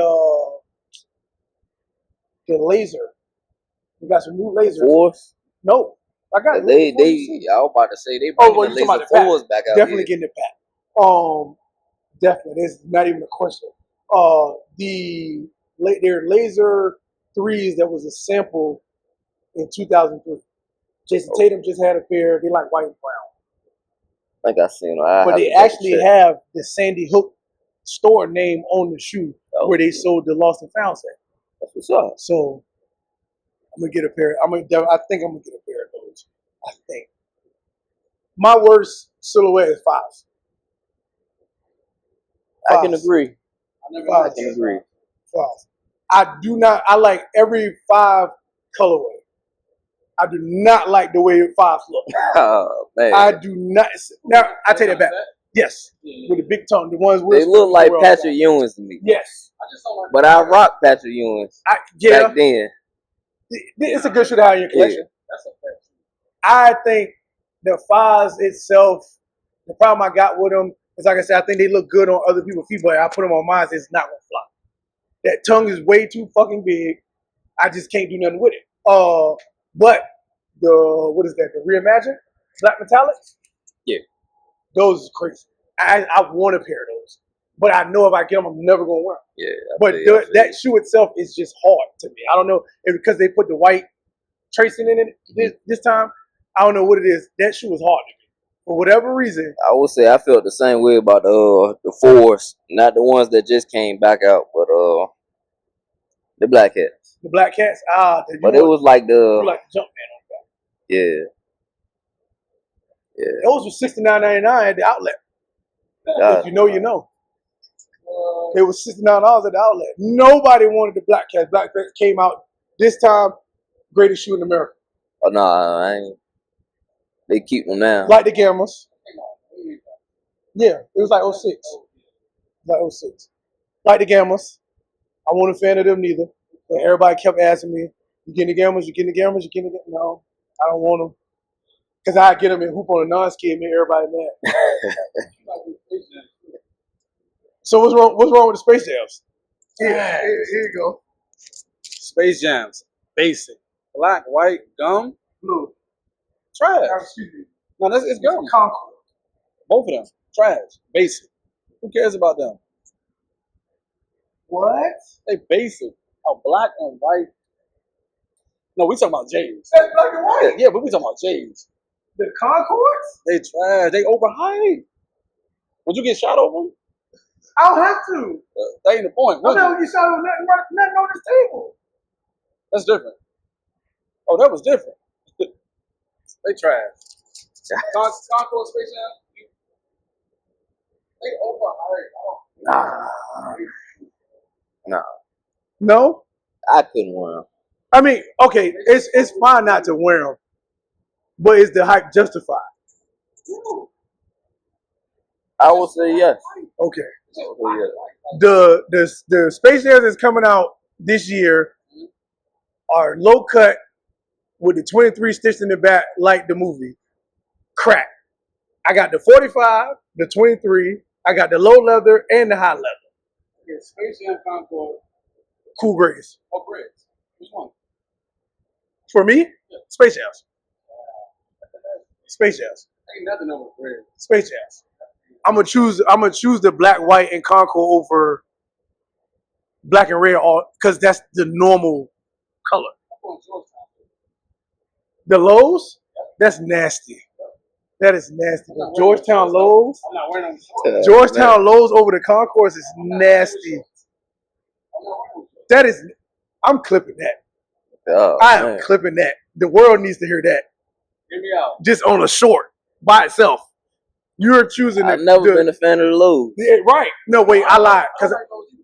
laser. We got some new lasers. 4s? No, I got it. I was about to say they Oh, bring well, the you talking laser about the 4s back out Definitely here. getting it back. Definitely. There's not even a question. Their laser 3s that was a sample in 2003. Jason Tatum just had a pair. They like white and brown. I think I seen them. But they actually have the Sandy Hook store name on the shoe where they sold the Lost and Found set. That's what's up. So I'm gonna get a pair. I think I'm gonna get a pair of those. I think. My worst silhouette is 5s. I can agree. I Fives. can agree. Fives. I do not. I like every 5 colorway. I do not like the way 5s look. Oh man, I do not. Now I take that back. Yes, with the big tongue, the ones they look like Patrick Ewing's to me. Yes, But I rock Patrick Ewing's yeah. back then. It's a good shoe to have in your collection. I think the 5s itself, the problem I got with them is, like I said, I think they look good on other people's feet, but I put them on mine, it's not gonna fly. That tongue is way too fucking big. I just can't do nothing with it. But what is that? The Reimagine Black Metallics? Yeah. Those is crazy. I want a pair of those, but I know if I get them, I'm never gonna wear them. Yeah. But that shoe itself is just hard to me. I don't know if because they put the white tracing in it this time. I don't know what it is. That shoe is hard to me for whatever reason. I would say I felt the same way about the 4s, not the ones that just came back out, but the Black Hats. The Black Cats. But it was like you like the Jumpman on that. Yeah. Those were $69.99 at the outlet. If you know, you know. They were $69 at the outlet. Nobody wanted the Black Cats. Black Cats came out this time, greatest shoe in America. Oh no, I ain't. They keep them now. Like the Gammas. Yeah, it was like 06. Like 06. Like the Gammas. I wasn't a fan of them neither. And everybody kept asking me, you getting the Gammas? You getting the Gammas? You getting the Gammas? No, I don't want them. Because I get them and hoop on a non-ski and make everybody mad. So what's wrong with the Space Jams? Yeah, here you go. Space Jams, basic. Black, white, gum, Blue. trash. Excuse me. No, it's gum. Concord. Both of them, trash, basic. Who cares about them? What? They basic. Oh, black and white. No, we talking about J's. That's black and white. Yeah, but we talking about J's. The Concords? They trash. They overhyped. Would you get shot over them? I don't have to. That ain't the point. I'm not get shot on nothing on this table. That's different. Oh, that was different. They trash. Concord Space Jam. They overhyped. Nah. No? I couldn't wear them. I mean, okay, it's fine not to wear them, but is the hype justified? I would say yes. Okay. Yeah. The Space Jams that's coming out this year are low cut with the 23 stitched in the back like the movie. Crack. I got the 45, the 23, I got the low leather and the high leather. Yeah, Space Jam Concord. Cool Grays. Oh, great. Which one? For me, Space Jams. Space Jams. Ain't nothing over the bread. Space Jams. I'm gonna choose the black, white, and Concord over black and red, all because that's the normal color. The lows, that's nasty. That is nasty. The Georgetown lows, I'm not wearing them. Georgetown lows over the Concords is nasty. That is, I'm clipping that. Oh, I am man. clipping that. The world needs to hear that. Hear me out. Just on a short by itself. You're choosing. I've never been a fan of the lows. Yeah, right. No, wait, I lied. Because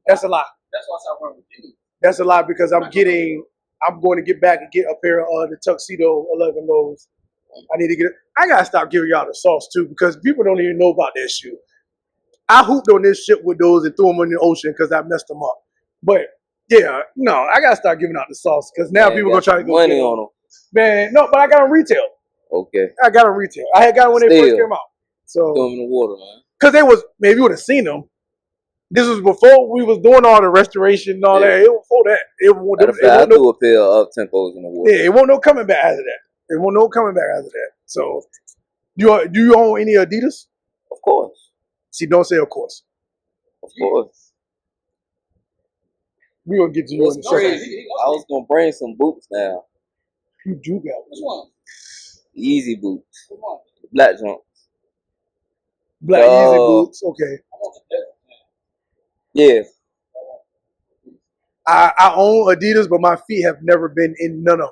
that's a lie. That's why I stopped wearing them. That's a lie because I'm going to get back and get a pair of the Tuxedo 11 lows. I need to get it. I got to stop giving y'all the sauce too because people don't even know about that shoe. I hooped on this shit with those and threw them in the ocean because I messed them up. But yeah, no, I got to start giving out the sauce because now people going to try to go money get on them. Man, no, but I got them retail. Okay. I got them retail. I had got them when they first came out. So, Throw them in the water, man. because they was, maybe you would have seen them. This was before we was doing all the restoration and all that. It was before that. I threw a pair of up-tempos in the water. Yeah, it won't no coming back after that. It won't no coming back after that. So, do you own any Adidas? Of course. See, don't say of course. Of course. We're going to get to you in a second. I was going to bring some boots now. You do got one. Which one? Easy boots. Which one? Black jump. Black Easy boots. Okay. Yeah. I own Adidas, but my feet have never been in none of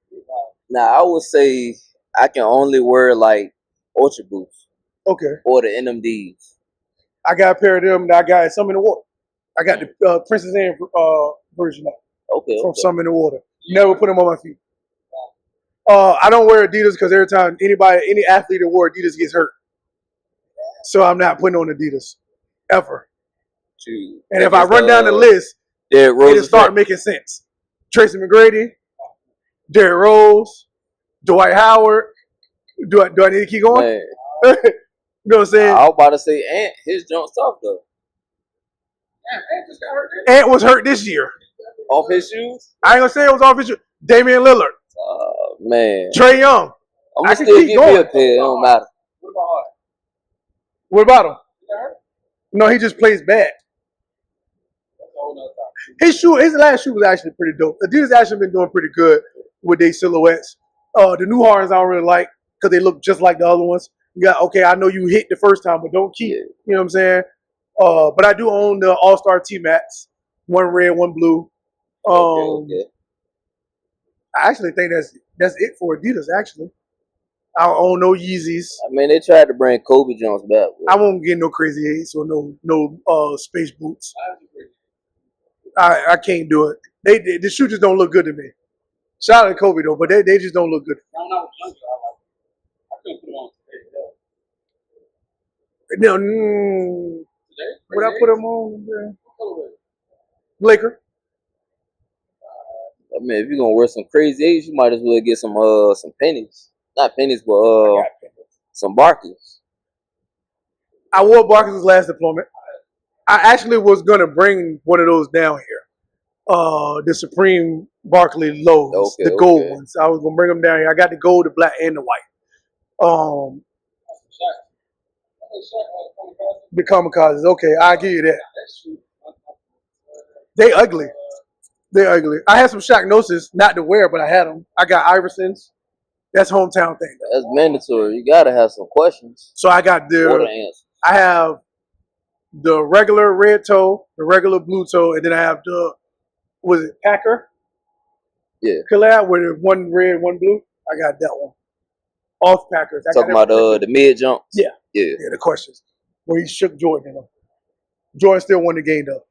them. Now, I would say I can only wear like Ultra boots Okay. or the NMDs. I got a pair of them. That I got some in the water. I got the Princess Anne version of Okay. from some in the water. Never put them on my feet. I don't wear Adidas because every time any athlete that wore Adidas gets hurt. So I'm not putting on Adidas ever. And if I run down the list, it'll start making sense. Tracy McGrady, Derrick Rose, Dwight Howard. Do I need to keep going? Man. You know what I'm saying? I was about to say Ant. His jump tough though. Ant just got hurt. Ant was hurt this year. Off his shoes? I ain't gonna say it was off his shoes. Damian Lillard. Man. Trae Young. I'm gonna still give you a pair. It don't matter. What about him? No, he just plays bad. His last shoe was actually pretty dope. Adidas actually been doing pretty good with their silhouettes. The New Hardens I don't really like because they look just like the other ones. You got I know you hit the first time, but don't cheat. You know what I'm saying? But I do own the All Star T Max, one red, one blue. Okay. I actually think that's it for Adidas. Actually, I don't own no Yeezys. I mean, they tried to bring Kobe Jones back. I won't get no Crazy 8s or no space boots. I can't do it. The shoes just don't look good to me. Shout out to Kobe though, but they just don't look good. I couldn't put them on today. No, would I put them on? Laker. I mean, if you're gonna wear some Crazy 8s, you might as well get some pennies. Not pennies, but some Barclays. I wore Barclays last deployment. I actually was gonna bring one of those down here. The Supreme Barkley lows, the gold ones. I was gonna bring them down here. I got the gold, the black, and the white. The kamikazes. Okay, I'll give you that. They ugly. They're ugly. I had some Shaq Gnosis, not to wear, but I had them. I got Iversons. That's hometown thing. That's mandatory. You gotta have some questions. So I got I have the regular red toe, the regular blue toe, and then I have was it Packer? Yeah. Collab with one red, one blue. I got that one. Off Packers. Talking about the mid jumps. Yeah. The questions where he shook Jordan. You know. Jordan still won the game though.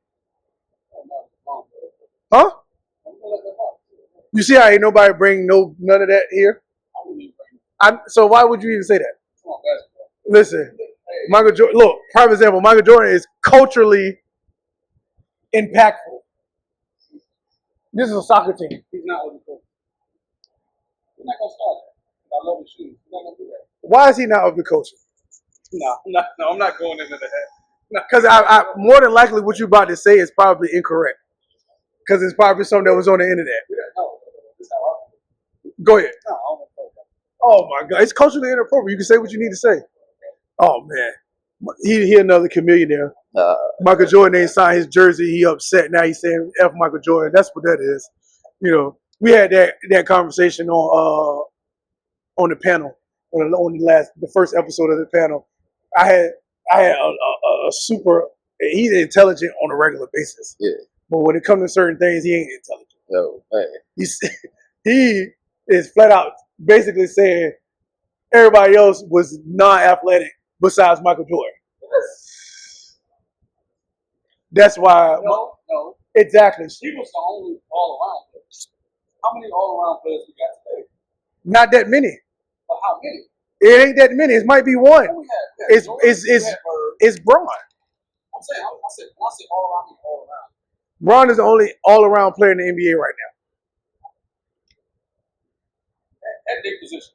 Huh? You see how ain't nobody bring none of that here? So why would you even say that? Listen, Michael Jordan. Look, prime example. Michael Jordan is culturally impactful. This is a soccer team. He's not on the coach. He's not gonna start that. I love his shoes. He's not gonna do that. Why is he not of the culture? No, I'm not going into that. Because I more than likely what you about to say is probably incorrect. Because it's probably something that was on the internet. Go ahead. Oh my God, it's culturally inappropriate. You can say what you need to say. Oh man, he another chameleon there. Michael Jordan ain't signed his jersey. He upset now. He's saying F Michael Jordan. That's what that is. You know, we had that conversation on the panel on the first episode of the panel. I had a super. He's intelligent on a regular basis. Yeah. But when it comes to certain things, he ain't intelligent. No, man. He is flat out basically saying everybody else was non-athletic besides Michael Jordan. That's why. No. Exactly. He was the only all-around player. How many all-around players we got today? Not that many. But how many? It ain't that many. It might be one. It's Braun. I'm saying, I said all-around, all-around. Braun is the only all-around player in the NBA right now. At their position.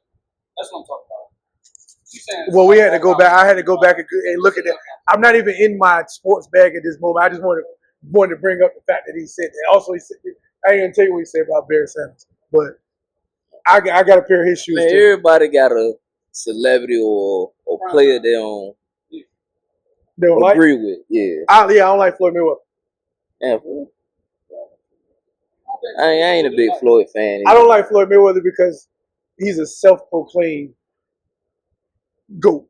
That's what I'm talking about. Well, we had to go back. I had to go back and look at that. I'm not even in my sports bag at this moment. I just wanted to bring up the fact that he said that. Also, he said, I ain't gonna tell you what he said about Barry Sanders, but I got a pair of his shoes. Man, everybody got a celebrity or player they don't agree with. Yeah. I don't like Floyd Mayweather. Yeah, I ain't a big Floyd fan either. I don't like Floyd Mayweather because he's a self-proclaimed GOAT.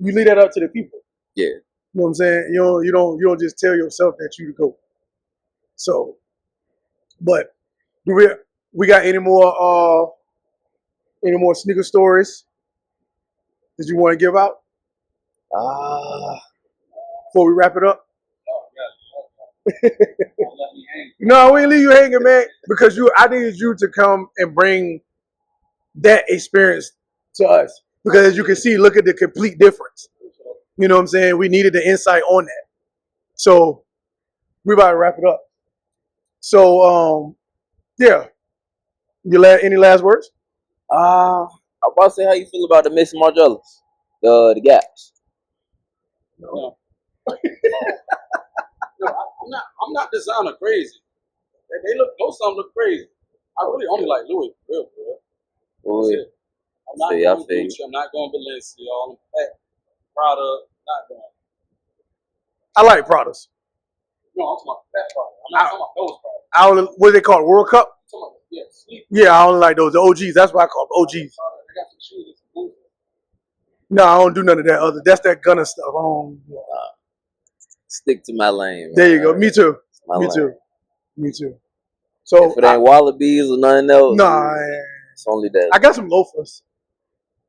You leave that up to the people. Yeah. You know what I'm saying? You don't just tell yourself that you the GOAT. So, but we got any more sneaker stories that you want to give out? before we wrap it up? Oh, yeah. Don't let me hang. No, we ain't leave you hanging, man, because I needed you to come and bring that experience to us. Because as you can see, look at the complete difference. You know what I'm saying? We needed the insight on that. So we about to wrap it up. So yeah. Any last words? I'm about to say, how you feel about the Miss Margellas? The gaps. No. I'm not designer crazy. They look, most of them look crazy. I really only like Louis, for real, bro. That's it. I'm not going Gucci. I'm not going Balenciaga. I'm Prada. Not going. I like Pradas. No, I'm talking about that Prada. I'm not talking about those Prada. What do they call it? World Cup? Yeah, sleep. Yeah, I only like those. The OGs. That's what I call them. OGs. I got some shoes and some boots. No, I don't do none of that other. That's that Gunna stuff. Stick to my lane. Man. There you go. Me too. Me too. So if it ain't Wallabies or nothing else, nah, it's only that. I got some loafers.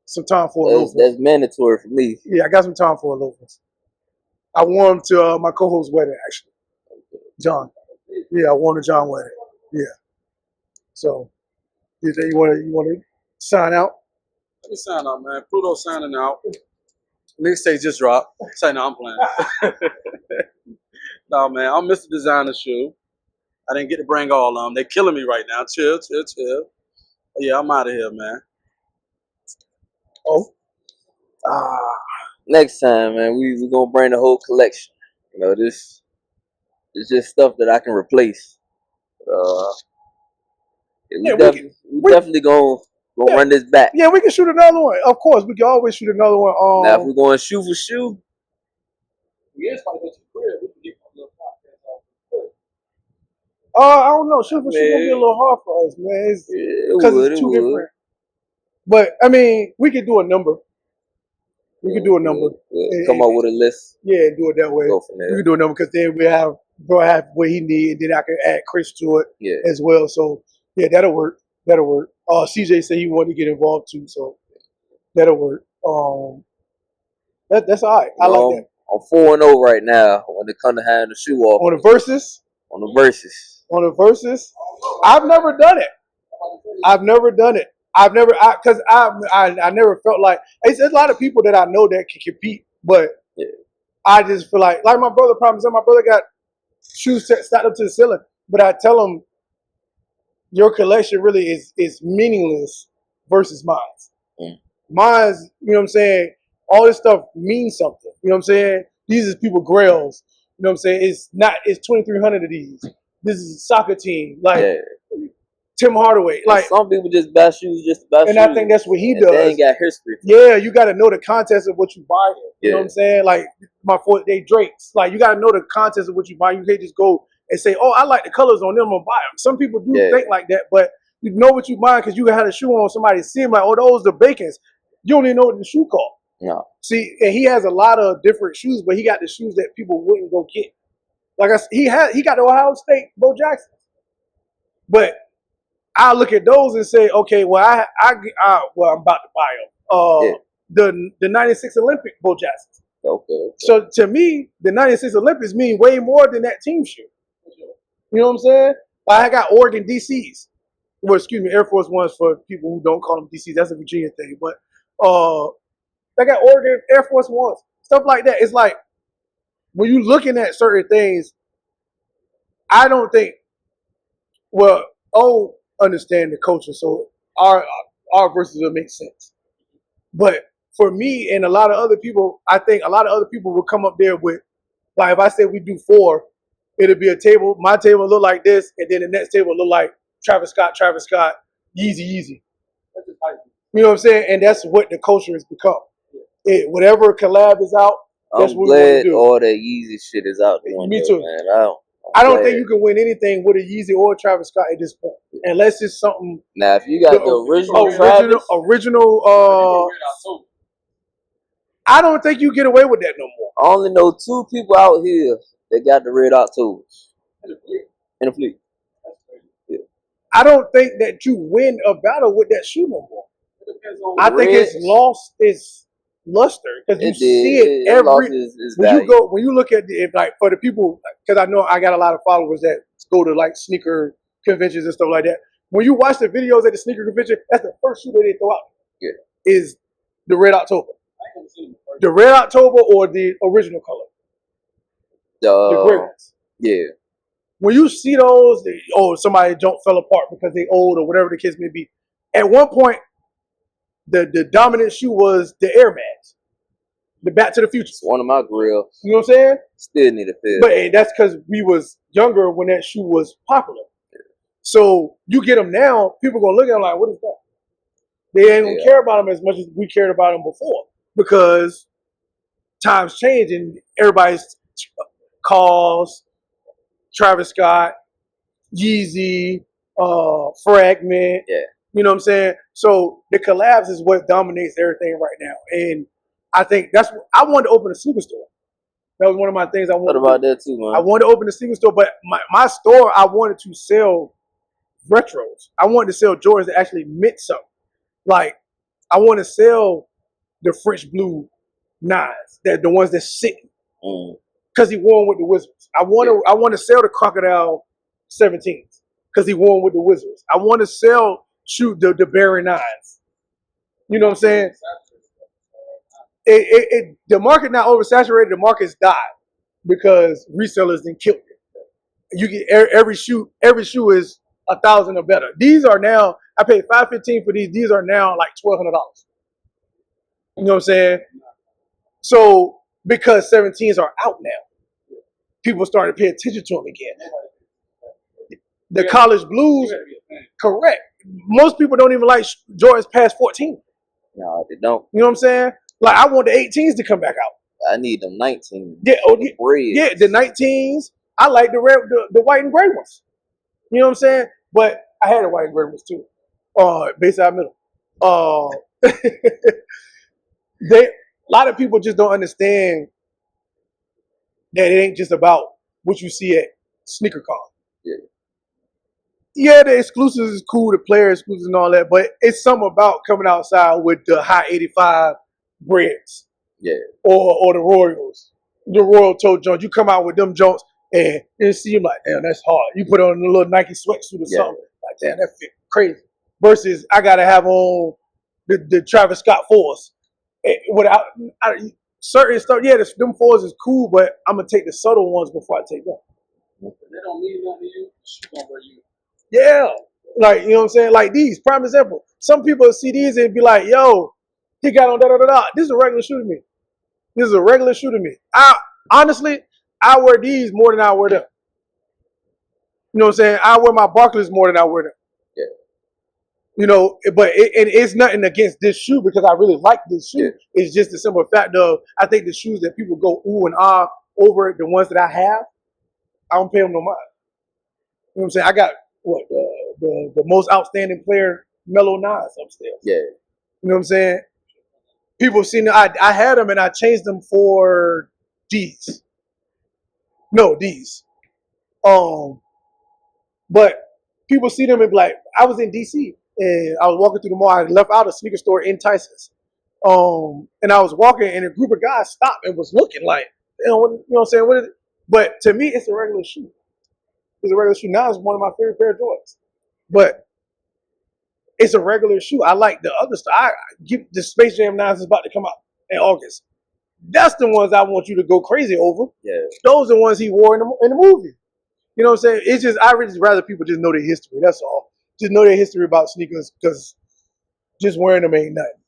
Some time for loafers. That's mandatory for me. Yeah, I got some time for loafers. I wore them to my co-host's wedding, actually. John. Yeah, I wore them to John's wedding. Yeah. So, you want to sign out? Let me sign out, man. Pluto signing out. Mixtape just dropped. Say no, I'm playing. No, man, I'm Mr. Designer Shoe. I didn't get to bring all of them. They're killing me right now. Chill. But yeah, I'm out of here, man. Oh. Next time, man, we gonna bring the whole collection. You know, this is just stuff that I can replace. We definitely gonna run this back. Yeah, we can shoot another one. Of course, we can always shoot another one. Now, if we're going shoe for shoe, we is probably go to the crib. We can get a little I don't know. Shoe for shoe gonna be a little hard for us, man. Because it's too different. But I mean, we could do a number. We could do a number. Come up with a list. Yeah, do it that way. Go from there. We can do a number because then we have what he needs, and then I can add Chris to it as well. So yeah, that'll work. CJ said he wanted to get involved too, so that'll work. That's all right. I like that. I'm 4-0 right now when it comes to having the shoe off. On the verses. I've never done it. I never felt like it's a lot of people that I know that can compete, but I just feel like my brother promised. My brother got shoes stacked up to the ceiling, but I tell him your collection really is meaningless versus mine. Mine's, you know what I'm saying? All this stuff means something. You know what I'm saying? These is people grails. You know what I'm saying? It's 2,300 of these. This is a soccer team. Tim Hardaway. Like some people just buy shoes just to buy shoes. And I think that's what he does. They ain't got history. Yeah, you got to know the context of what you buy. You know what I'm saying? Like my 4th-day Drakes. Like you got to know the context of what you buy. You can't just go and say, "Oh, I like the colors on them. I'm gonna buy them." Some people do think like that, but you know what you buy because you had a shoe on. Somebody see him like, "Oh, those the Bacons." You don't even know what the shoe called. No. See, and he has a lot of different shoes, but he got the shoes that people wouldn't go get. Like he got the Ohio State Bo Jackson, but I look at those and say, okay, well, I'm about to buy them. The '96 Olympic Bo Jacksons. Okay. So to me, the '96 Olympics mean way more than that team shoe. You know what I'm saying? Like I got Oregon DCs. Well, excuse me, Air Force Ones for people who don't call them DCs. That's a Virginia thing. But I got Oregon Air Force Ones. Stuff like that. It's like when you're looking at certain things, I don't think, understand the culture, so our verses will make sense. But for me and a lot of other people, I think a lot of other people will come up there with, like if I say we do 4, it'll be a table. My table will look like this, and then the next table will look like Travis Scott, Yeezy. You know what I'm saying? And that's what the culture has become. Whatever collab is out, that's I'm what we want to glad do. all that Yeezy shit is out there. Me too. Man. I don't think you can win anything with a Yeezy or a Travis Scott at this point, unless it's something. Now, if you got the original I don't think you get away with that no more. I only know 2 people out here that got the Red Octobers in a fleet. Yeah. I don't think that you win a battle with that shoe no more. I think it's lost. luster because you It see did. it It lost every its when value. you look at it, like for the people, because I know I got a lot of followers that go to like sneaker conventions and stuff like that. When you watch the videos at the sneaker convention, that's the first shoe that they throw out. Yeah. Is the Red October, the Red October or the original color, the gray ones. Yeah. When you see those, somebody jump fell apart because they old or whatever the case may be. At one point, the dominant shoe was the Air Max, the Back to the Future. It's one of my grills. You know what I'm saying? Still need a fit. But that's because we was younger when that shoe was popular. So you get them now, people gonna look at them like, what is that? They ain't gonna care about them as much as we cared about them before because times change and everybody's calls, Travis Scott, Yeezy, Fragment. Yeah. You know what I'm saying? So the collabs is what dominates everything right now. And I think that's what I wanted to open a sneaker store. That was one of my things I wanted. What about that too, man? I wanted to open a sneaker store, but my store, I wanted to sell retros. I wanted to sell Jordans that actually meant something. Like, I want to sell the French blue 9s, that the ones that sit. Because he won with the Wizards. I want to sell the Crocodile 17s because he won with the Wizards. I want to sell the Barry 9s. You know what I'm saying? The market not oversaturated. The market's died because resellers didn't kill it. You get every shoe is $1,000 or better. These are now. I paid $515 for these. These are now like $1,200. You know what I'm saying? So because 17s are out now, people started paying attention to them again. The college blues, correct. Most people don't even like Jordans past 14. No, they don't. You know what I'm saying? Like I want the 18s to come back out. I need them 19. Yeah, the 19s. I like the white and gray ones. You know what I'm saying? But I had the white and gray ones too. Bayside Middle. A lot of people just don't understand that it ain't just about what you see at SneakerCon. Yeah, the exclusives is cool, the player exclusives and all that, but it's something about coming outside with the high 85 breads. Yeah. Or the Royals. The Royal Toe Jones. You come out with them Jones and you see them like, damn, that's hard. You put on a little Nike sweatsuit or something. Like, damn, that fit crazy. Versus I gotta have on the Travis Scott 4s. Without certain stuff, them 4s is cool, but I'm gonna take the subtle ones before I take them. They don't mean nothing to you. She gonna wear you. Yeah, like you know what I'm saying. Like these, prime example. Some people see these and be like, "Yo, he got on da da da da." This is a regular shoe to me. This is a regular shoe to me. Honestly, I wear these more than I wear them. You know what I'm saying? I wear my Barclays more than I wear them. Yeah. You know, but it's nothing against this shoe because I really like this shoe. Yeah. It's just the simple fact of I think the shoes that people go ooh and ah over the ones that I have, I don't pay them no mind. You know what I'm saying? I got the most outstanding player Melo 9s upstairs. Yeah. You know what I'm saying? People seen I had them and I changed them for D's. No, D's. But people see them and be like, I was in DC and I was walking through the mall. I left out a sneaker store in Tyson's. And I was walking and a group of guys stopped and was looking like, you know what I'm saying? What is it? But to me, it's a regular shoe. It's a regular shoe. Now it's one of my favorite pair of Jordans. But it's a regular shoe. I like the other stuff. I get the Space Jam 9s is about to come out in August. That's the ones I want you to go crazy over. Yeah. Those are the ones he wore in the movie. You know what I'm saying? It's just, I would just rather people just know their history. That's all. Just know their history about sneakers because just wearing them ain't nothing.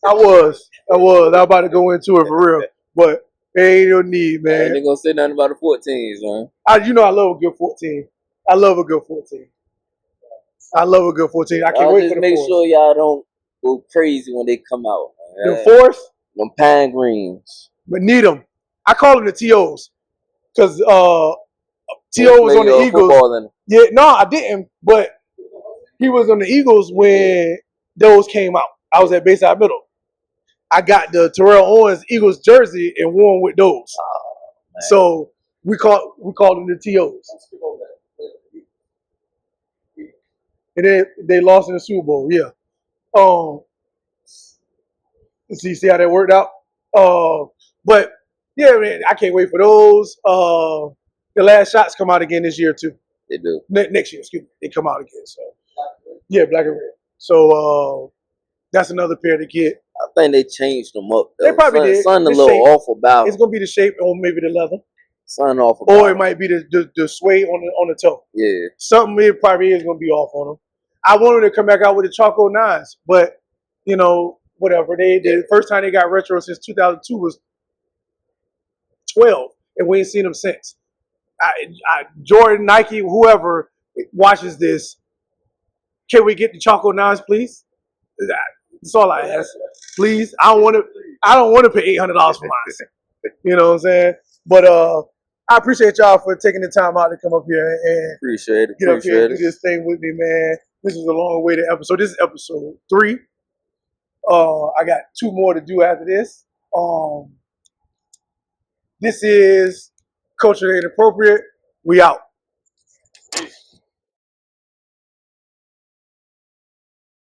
I was about to go into it for real. But there ain't no need, man. I ain't gonna say nothing about the 14s, man. I love a good 14. I love a good 14. I love a good 14. I can't wait for the 4s. Make sure y'all don't go crazy when they come out. Man. The 4s? Them pine greens. But need them. I call them the TOs. Because T.O. was on the Eagles. Yeah, no, I didn't. But he was on the Eagles when those came out. I was at Bayside Middle. I got the Terrell Owens Eagles jersey and won with those. So we called them the TOs. And then they lost in the Super Bowl. Yeah. See how that worked out. But yeah, man, I can't wait for those. The last shots come out again this year too. They do. Next year, excuse me, they come out again. So yeah, black and red. So that's another pair to get. I think they changed them up. Though. They probably did. Something a The little shape. off about It's gonna be the shape or maybe the leather, something off about or it might be the suede on the toe. Yeah. Something it probably is gonna be off on them. I wanted to come back out with the Choco 9s, but you know, whatever. The first time they got retro since 2002 was 12, and we ain't seen them since. Jordan, Nike, whoever watches this, can we get the Choco 9s, please? That's all I ask. Please, I don't want to pay $800 for mine. You know what I'm saying? But I appreciate y'all for taking the time out to come up here and Appreciate it. get up here and do this thing with me, man. This is a long way to episode. This is episode 3. I got 2 more to do after this. This is Culturally Inappropriate. We out.